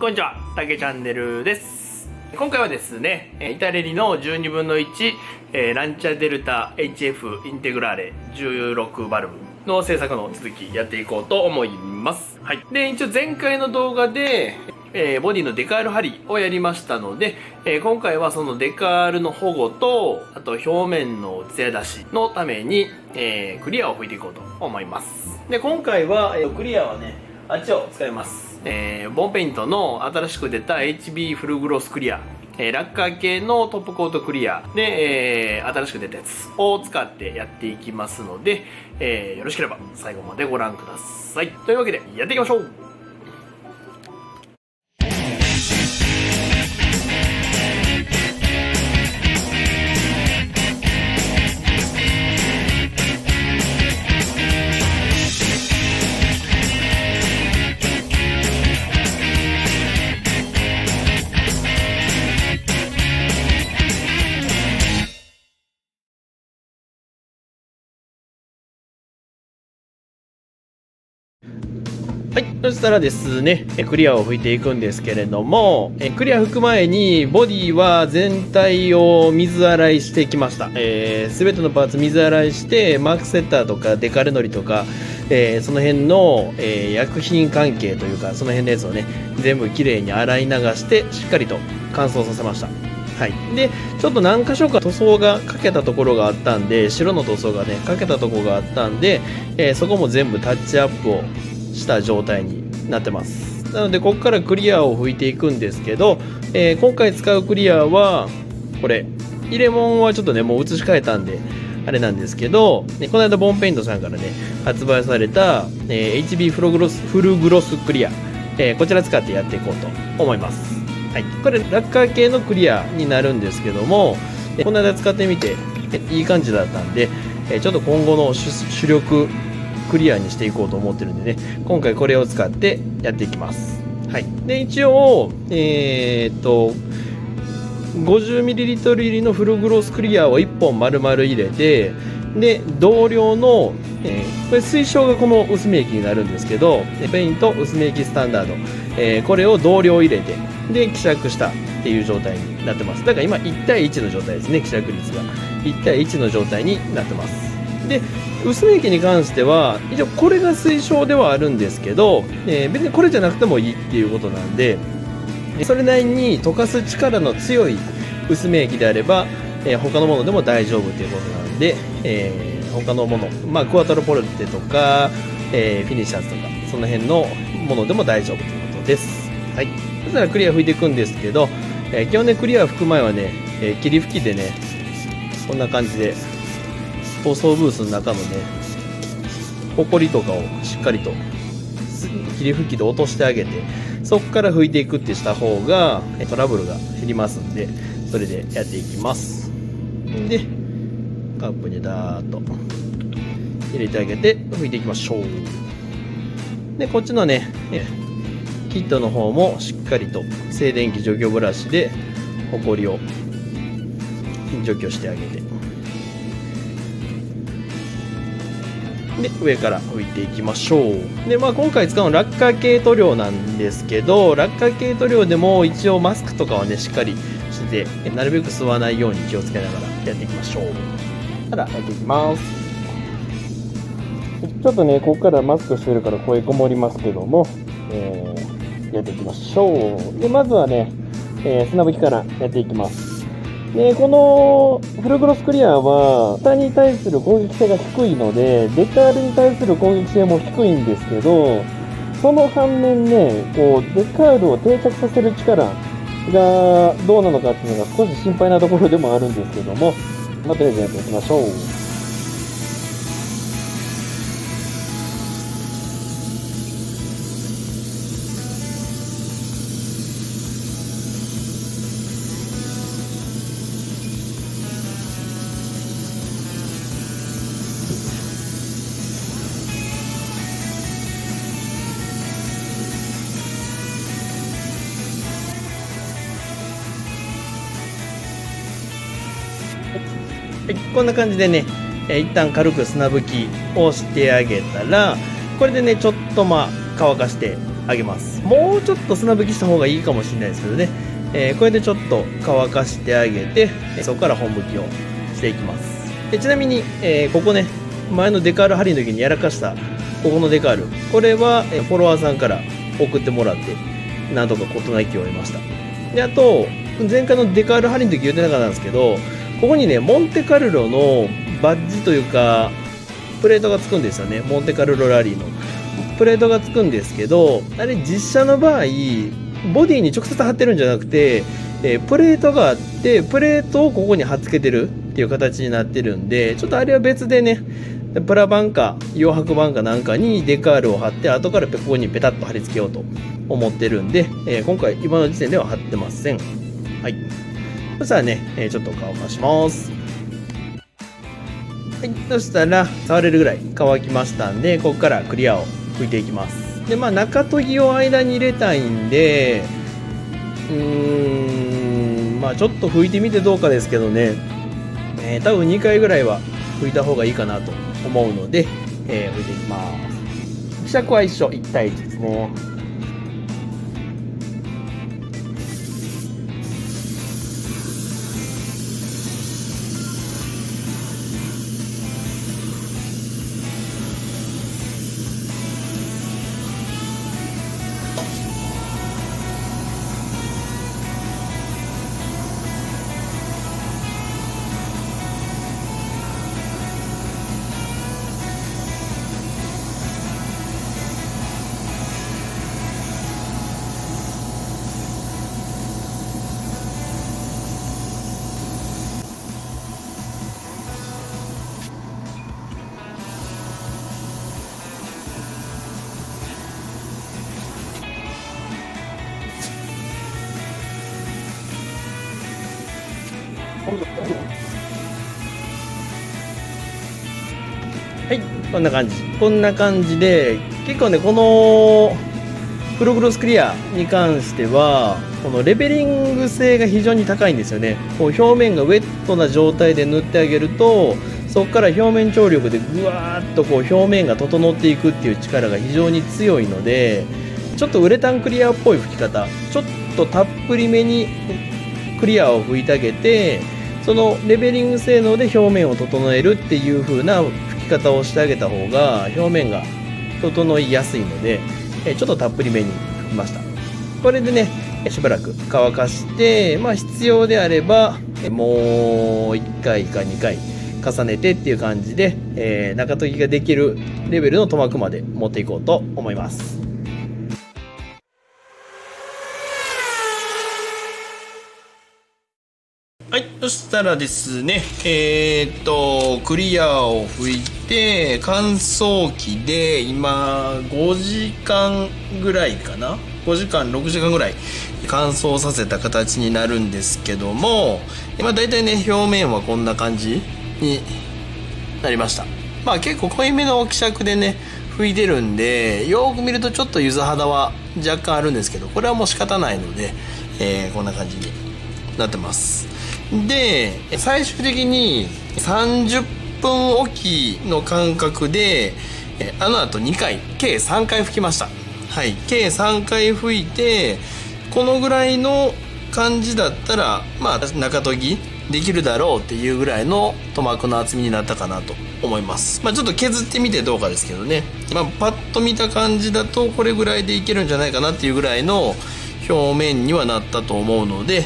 こんにちは、たけチャンネルです。今回はですね、イタレリの12分の1、ランチャデルタ HF インテグラーレ16バルブの製作の続きやっていこうと思います。はい。で、一応前回の動画で、ボディのデカール張りをやりましたので、今回はそのデカールの保護と、あと表面の艶出しのために、クリアを吹いていこうと思います。で、今回は、クリアはね、あっちを使います。ボンペイントの新しく出た HB フルグロスクリア、ラッカー系のトップコートクリアで、新しく出たやつを使ってやっていきますので、よろしければ最後までご覧ください。というわけでやっていきましょう。はい、そしたらですね、クリアを吹いていくんですけれども、クリア吹く前にボディは全体を水洗いしてきました。すべてのパーツ水洗いして、マークセッターとかデカルノリとか、その辺の、薬品関係というか、その辺のやつをね、全部きれいに洗い流して、しっかりと乾燥させました。はい、でちょっと何箇所か塗装がかけたところがあったんで、白の塗装がねかけたところがあったんで、そこも全部タッチアップをした状態になってます。なのでここからクリアを吹いていくんですけど、今回使うクリアはこれイレモンはちょっとねもう移し替えたんであれなんですけど、この間ボンペイントさんからね発売された、HB フルグロスクリア、こちら使ってやっていこうと思います。はい、これラッカー系のクリアになるんですけども、この間使ってみていい感じだったんで、ちょっと今後の主力クリアにしていこうと思ってるんでね、今回これを使ってやっていきます。はい、で一応50ml 入りのフルグロスクリアを1本丸々入れて、で同量の、これ水晶がこの薄め液になるんですけど、ペイント薄め液スタンダード、これを同量入れてで希釈したっていう状態になってます。だから今1対1の状態ですね。希釈率が1対1の状態になってます。で薄め液に関しては一応これが推奨ではあるんですけど、別にこれじゃなくてもいいっていうことなんで、それなりに溶かす力の強い薄め液であれば、他のものでも大丈夫ということなんで、他のもの、クワトロポルテとか、フィニッシャーズとかその辺のものでも大丈夫ということです。はい、そしたらクリア吹いていくんですけど、基本ねクリア吹く前はね、霧吹きでねこんな感じで塗装ブースの中のねホコリとかをしっかりと霧吹きで落としてあげて、そこから拭いていくってした方がトラブルが減りますんで、それでやっていきます。でカップにダーッと入れてあげて拭いていきましょう。でこっちのねキットの方もしっかりと静電気除去ブラシでホコリを除去してあげて、で上から拭いていきましょう。で今回使うのラッカー系塗料なんですけど、ラッカー系塗料でも一応マスクとかはねしっかりしてなるべく吸わないように気をつけながらやっていきましょう。ただやっていきます。ちょっとねここからマスクしてるから声こもりますけども、やっていきましょう。でまずはね、砂吹きからやっていきます。でこのフルグロスクリアは下に対する攻撃性が低いので、デカールに対する攻撃性も低いんですけど、その反面ねこうデカールを定着させる力がどうなのかっていうのが少し心配なところでもあるんですけども、とりあえずやっていきましょう。はい、こんな感じでね、一旦軽く砂拭きをしてあげたら、これでねちょっと乾かしてあげます。もうちょっと砂拭きした方がいいかもしれないですけどね、これでちょっと乾かしてあげて、そこから本拭きをしていきます。ちなみに、ここね、前のデカール貼りの時にやらかしたここのデカール、これはフォロワーさんから送ってもらってなんとか事なきを得ました。で、あと前回のデカール貼りの時言ってなかったんですけど、ここにねモンテカルロのバッジというかプレートがつくんですよね。モンテカルロラリーのプレートがつくんですけど、あれ実写の場合ボディに直接貼ってるんじゃなくて、プレートがあってプレートをここに貼っつけてるっていう形になってるんで、ちょっとあれは別でね、プラ板か洋白板かなんかにデカールを貼って後からここにペタッと貼り付けようと思ってるんで、今回今の時点では貼ってません。はい、そしたらね、ちょっと乾かします。はい、そしたら触れるぐらい乾きましたんで、ここからクリアを拭いていきます。で、中研ぎを間に入れたいんで、ちょっと拭いてみてどうかですけどね、多分2回ぐらいは拭いた方がいいかなと思うので、拭いていきます。希釈は一緒、1対1ですね。はい、こんな感じで、結構ねこのフルグロスクリアに関してはこのレベリング性が非常に高いんですよね。こう表面がウェットな状態で塗ってあげると、そこから表面張力でぐわーっとこう表面が整っていくっていう力が非常に強いので、ちょっとウレタンクリアっぽい拭き方、ちょっとたっぷりめにクリアを拭いてあげて、そのレベリング性能で表面を整えるっていう風な拭き方をしてあげた方が表面が整いやすいので、ちょっとたっぷりめに拭きました。これでねしばらく乾かして、必要であればもう1回か2回重ねてっていう感じで、中研ぎができるレベルの塗膜まで持っていこうと思います。はい、そしたらですね、クリアを拭いて乾燥機で今5時間ぐらいかな、5時間6時間ぐらい乾燥させた形になるんですけども、だいたいね表面はこんな感じになりました。結構濃いめの希釈でね拭いてるんで、よく見るとちょっと柚子肌は若干あるんですけど、これはもう仕方ないので、こんな感じになってます。で最終的に30分おきの間隔であの後2回計3回拭きました。はい、計3回拭いて、このぐらいの感じだったら中研ぎできるだろうっていうぐらいの塗膜の厚みになったかなと思います。ちょっと削ってみてどうかですけどね、パッと見た感じだとこれぐらいでいけるんじゃないかなっていうぐらいの表面にはなったと思うので、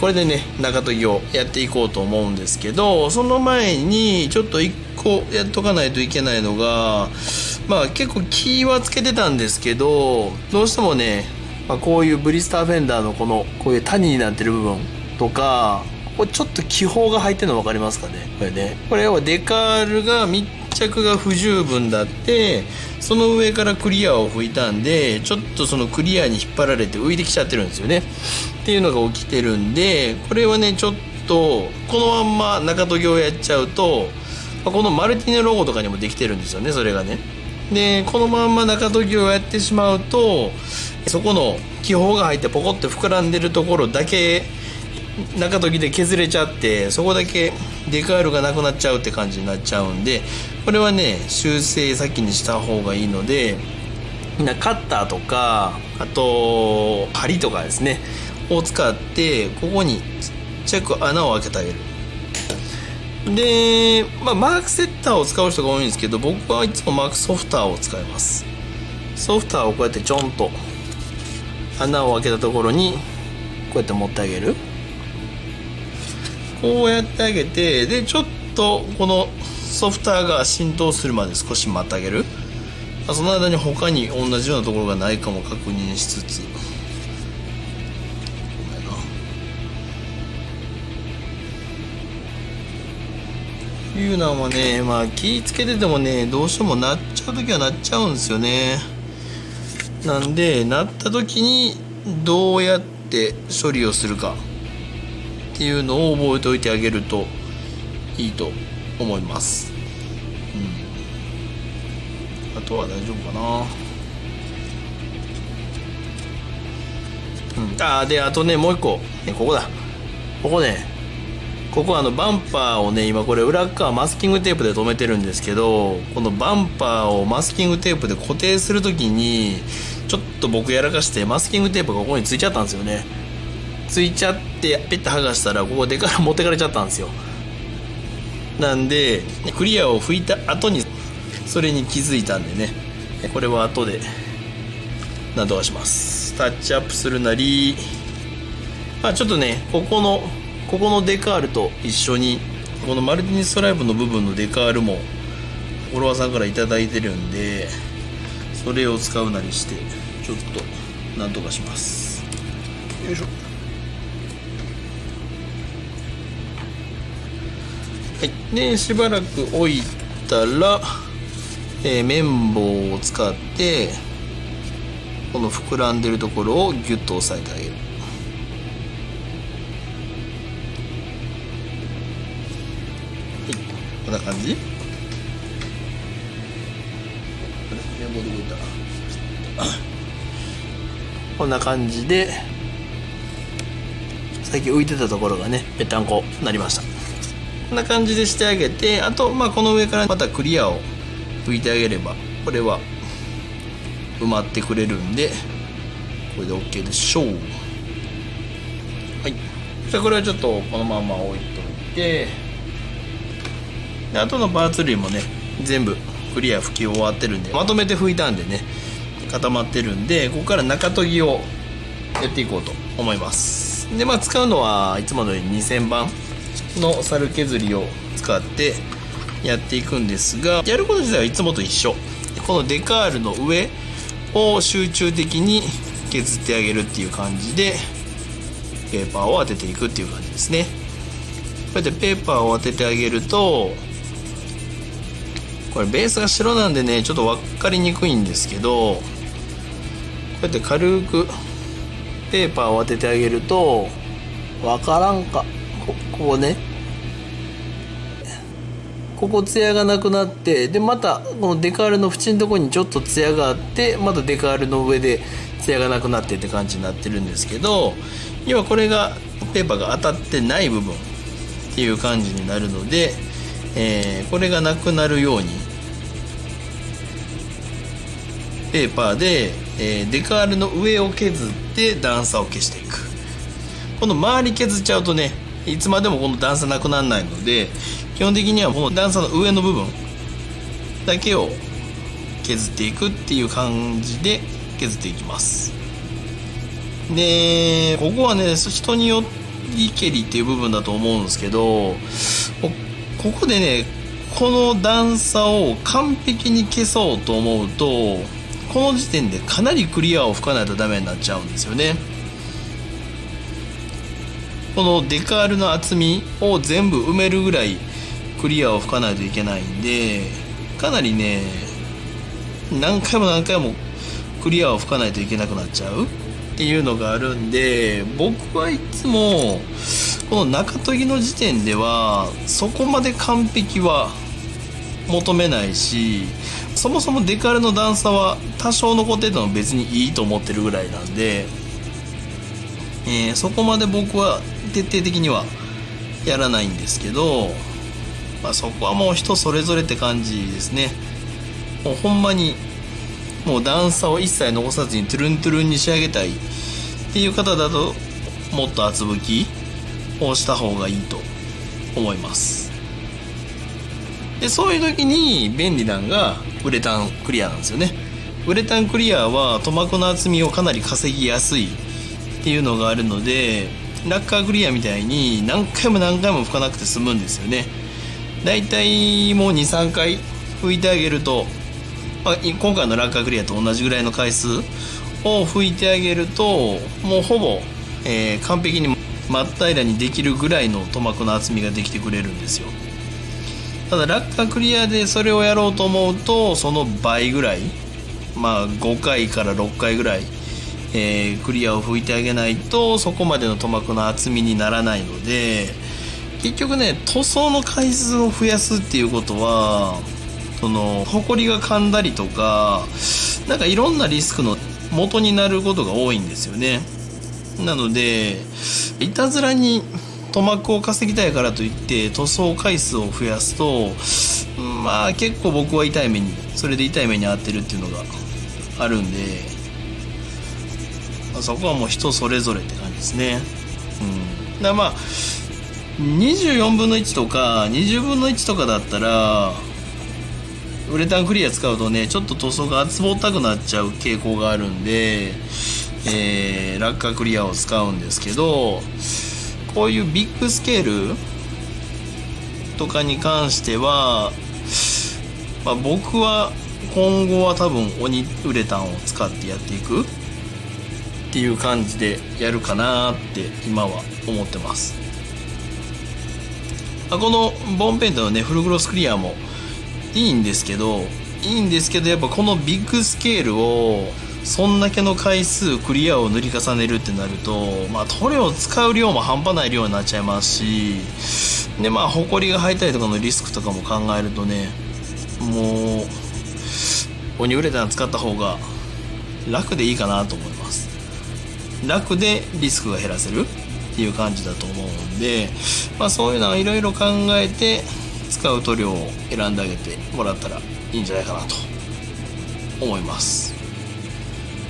これでね中研ぎをやっていこうと思うんですけど、その前にちょっと1個やっとかないといけないのが、結構気はつけてたんですけど、どうしてもね、こういうブリスターフェンダーのこういう谷になってる部分とか、これちょっと気泡が入ってるの分かりますかね。これはデカールが密着が不十分だって、その上からクリアを拭いたんで、ちょっとそのクリアに引っ張られて浮いてきちゃってるんですよねっていうのが起きてるんで、これはねちょっとこのまんま中研ぎをやっちゃうと、このマルティネロゴとかにもできてるんですよね、それがね。でこのまんま中研ぎをやってしまうと、そこの気泡が入ってポコって膨らんでるところだけ中研ぎで削れちゃって、そこだけデカールがなくなっちゃうって感じになっちゃうんで、これはね修正先にした方がいいので、カッターとか、あと針とかですねを使って、ここにちっちゃく穴を開けてあげる。で、マークセッターを使う人が多いんですけど、僕はいつもマークソフターを使います。ソフターをこうやってちょんと穴を開けたところにこうやって持ってあげる。こうやってあげて、でちょっとこのソフターが浸透するまで少し待ってあげる。その間に他に同じようなところがないかも確認しつつ、いうのはね、気ぃつけててもね、どうしてもなっちゃう時はなっちゃうんですよね。なんで、なった時にどうやって処理をするかっていうのを覚えておいてあげるといいと思います。あとは大丈夫かな。で、あとね、もう一個、ここだ。ここバンパーをね、今これ裏側マスキングテープで留めてるんですけど、このバンパーをマスキングテープで固定するときに、ちょっと僕やらかしてマスキングテープがここについちゃったんですよね。ついちゃって、ペッて剥がしたら、ここでから持ってかれちゃったんですよ。なんで、クリアを拭いた後に、それに気づいたんでね、これは後で、なんとかします。タッチアップするなり、ちょっとね、ここのデカールと一緒にこのマルティニストライプの部分のデカールもフォロワーさんから頂いてるんで、それを使うなりしてちょっとなんとかします。よいしょ。はい。でしばらく置いたら、綿棒を使ってこの膨らんでるところをギュッと押さえてあげる。こんな感じ。こんな感じで、さっき浮いてたところがね、ぺったんこになりました。こんな感じでしてあげて、あとこの上からまたクリアを拭いてあげれば、これは埋まってくれるんで、これで OK でしょう。はい。じゃあこれはちょっとこのまま置いといて、であとのパーツ類もね全部クリア拭き終わってるんで、まとめて拭いたんでね固まってるんで、ここから中研ぎをやっていこうと思います。で使うのはいつものように2000番の猿削りを使ってやっていくんですが、やること自体はいつもと一緒。このデカールの上を集中的に削ってあげるっていう感じでペーパーを当てていくっていう感じですね。こうやってペーパーを当ててあげると、これベースが白なんでねちょっと分かりにくいんですけど、こうやって軽くペーパーを当ててあげると分からんか、ここね、ここツヤがなくなって、でまたこのデカールの縁のところにちょっとツヤがあって、またデカールの上でツヤがなくなってって感じになってるんですけど、要はこれがペーパーが当たってない部分っていう感じになるので、これがなくなるようにペーパーで、デカールの上を削って段差を消していく。この周り削っちゃうとねいつまでもこの段差なくならないので、基本的にはこの段差の上の部分だけを削っていくっていう感じで削っていきます。でここはね人によりけりっていう部分だと思うんですけど、ここでねこの段差を完璧に消そうと思うと、この時点でかなりクリアを吹かないとダメになっちゃうんですよね。このデカールの厚みを全部埋めるぐらいクリアを吹かないといけないんで、かなりね何回もクリアを吹かないといけなくなっちゃうっていうのがあるんで、僕はいつもこの中研ぎの時点ではそこまで完璧は求めないし、そもそもデカールの段差は多少残ってても別にいいと思ってるぐらいなんで、そこまで僕は徹底的にはやらないんですけど、そこはもう人それぞれって感じですね。もうほんまにもう段差を一切残さずにトゥルントゥルンに仕上げたいっていう方だと、もっと厚拭きをした方がいいと思います。でそういう時に便利なのがウレタンクリアなんですよね。ウレタンクリアは塗膜の厚みをかなり稼ぎやすいっていうのがあるので、ラッカークリアみたいに何回も何回も拭かなくて済むんですよね。だいたいもう 2,3 回拭いてあげると、今回のラッカークリアと同じぐらいの回数を拭いてあげると、もうほぼ、完璧に真っ平らにできるぐらいの塗膜の厚みができてくれるんですよ。ただラッカークリアでそれをやろうと思うと、その倍ぐらい、5回から6回ぐらい、クリアを拭いてあげないとそこまでの塗膜の厚みにならないので、結局ね、塗装の回数を増やすっていうことは、そのホコリが噛んだりとか、なんかいろんなリスクの元になることが多いんですよね。なのでいたずらに塗膜を稼ぎたいからといって塗装回数を増やすと、結構僕はそれで痛い目に遭ってるっていうのがあるんで、そこはもう人それぞれって感じですね。だから24分の1とか20分の1とかだったらウレタンクリア使うとね、ちょっと塗装が厚ぼったくなっちゃう傾向があるんで、ラッカークリアを使うんですけど、こういうビッグスケールとかに関しては、僕は今後は多分鬼ウレタンを使ってやっていくっていう感じでやるかなって今は思ってます。このボンペイントのねフルグロスクリアもいいんですけど、やっぱこのビッグスケールをそんだけの回数クリアを塗り重ねるってなると、塗料を使う量も半端ない量になっちゃいますし、でホコリが入ったりとかのリスクとかも考えるとね、もう鬼ウレタン使った方が楽でいいかなと思います。楽でリスクが減らせるっていう感じだと思うんで、そういうのはいろいろ考えて使う塗料を選んであげてもらったらいいんじゃないかなと思います。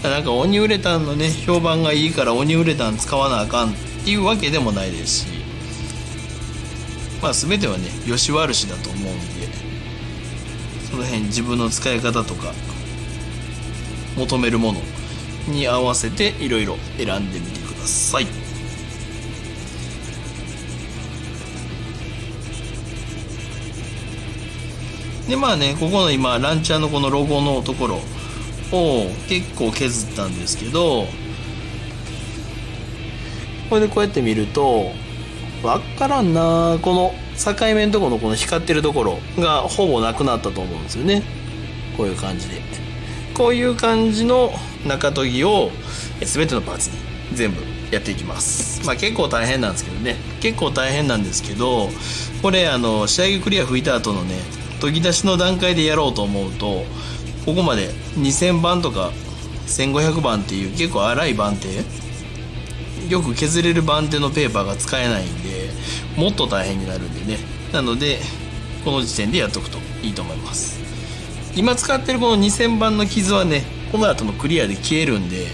なんか鬼ウレタンのね評判がいいから鬼ウレタン使わなあかんっていうわけでもないですし、全てはね良し悪しだと思うんで、その辺自分の使い方とか求めるものに合わせていろいろ選んでみてください。でここの今ランチャーのこのロゴのところを結構削ったんですけど、これでこうやって見ると分からんな、この境目のところのこの光ってるところがほぼなくなったと思うんですよね。こういう感じで、こういう感じの中研ぎを全てのパーツに全部やっていきます。結構大変なんですけど、これ仕上げクリア拭いた後のね研ぎ出しの段階でやろうと思うと、ここまで2000番とか1500番っていう結構粗い番手、よく削れる番手のペーパーが使えないんで、もっと大変になるんでね。なのでこの時点でやっとくといいと思います。今使ってるこの2000番の傷はね、この後のクリアで消えるんで、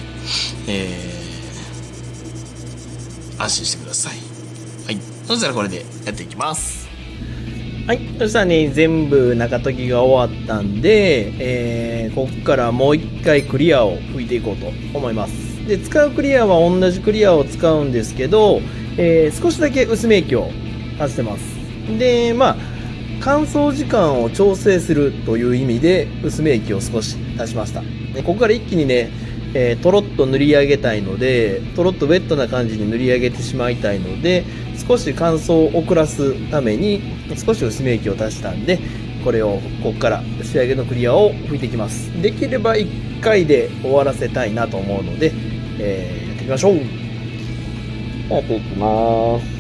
安心してください。はい、そしたらこれでやっていきます。はい、そしたらね全部中研ぎが終わったんで、ここからもう一回クリアを拭いていこうと思います。で使うクリアは同じクリアを使うんですけど、少しだけ薄め液を足してます。で乾燥時間を調整するという意味で薄め液を少し足しました。でここから一気にね、とろっと塗り上げたいので、とろっとウェットな感じに塗り上げてしまいたいので、少し乾燥を遅らすために少し薄め液を足したんで、これをここから仕上げのクリアを拭いていきます。できれば1回で終わらせたいなと思うので、やっていきましょう。やっていきます。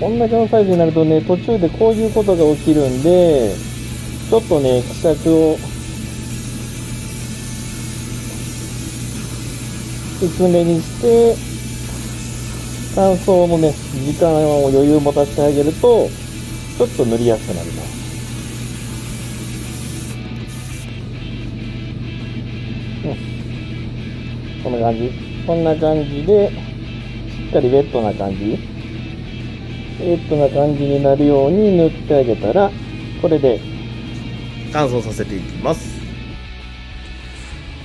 こんだけのサイズになるとね、途中でこういうことが起きるんで、ちょっとね、希釈を薄めにして、乾燥のね、時間を余裕持たせてあげると、ちょっと塗りやすくなります。こんな感じ。こんな感じで、しっかりウェットな感じ。ウェットな感じになるように塗ってあげたら、これで乾燥させていきます。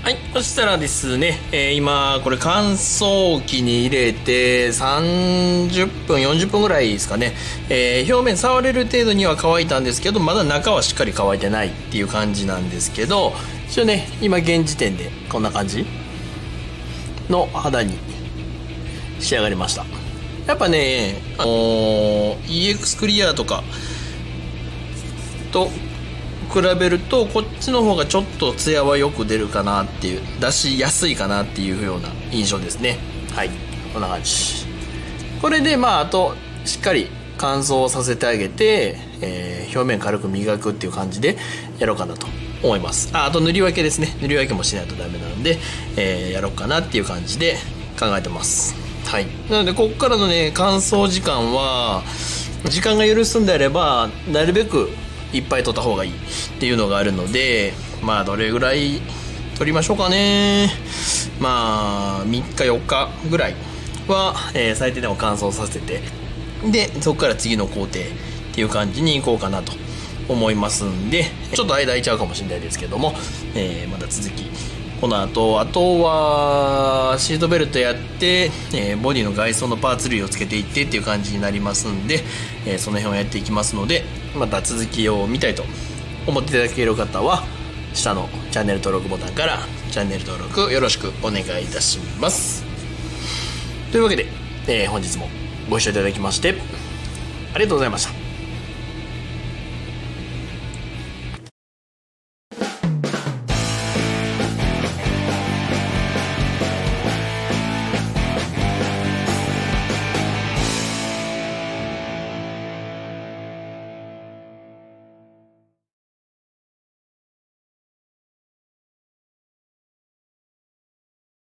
はい。そしたらですね、今、これ乾燥機に入れて30分、40分ぐらいですかね。表面触れる程度には乾いたんですけど、まだ中はしっかり乾いてないっていう感じなんですけど、一応ね、今現時点でこんな感じの肌に仕上がりました。やっぱね、EX クリアとかと比べるとこっちの方がちょっとツヤはよく出るかなっていう、出しやすいかなっていうような印象ですね。はい、こんな感じ。これであとしっかり乾燥させてあげて、表面軽く磨くっていう感じでやろうかなと思います。あと塗り分けですね。塗り分けもしないとダメなので、やろうかなっていう感じで考えてます。はい、なのでここからのね乾燥時間は、時間が許すんであればなるべくいっぱい取った方がいいっていうのがあるので、どれぐらい取りましょうかね。3日4日ぐらいは、最低でも乾燥させて、でそこから次の工程っていう感じにいこうかなと思いますんで、ちょっと間空いちゃうかもしれないですけども、また続きこの後、あとはシートベルトやって、ボディの外装のパーツ類をつけていってっていう感じになりますんで、その辺をやっていきますので、また続きを見たいと思っていただける方は下のチャンネル登録ボタンからチャンネル登録よろしくお願いいたします。というわけで、本日もご視聴いただきましてありがとうございました。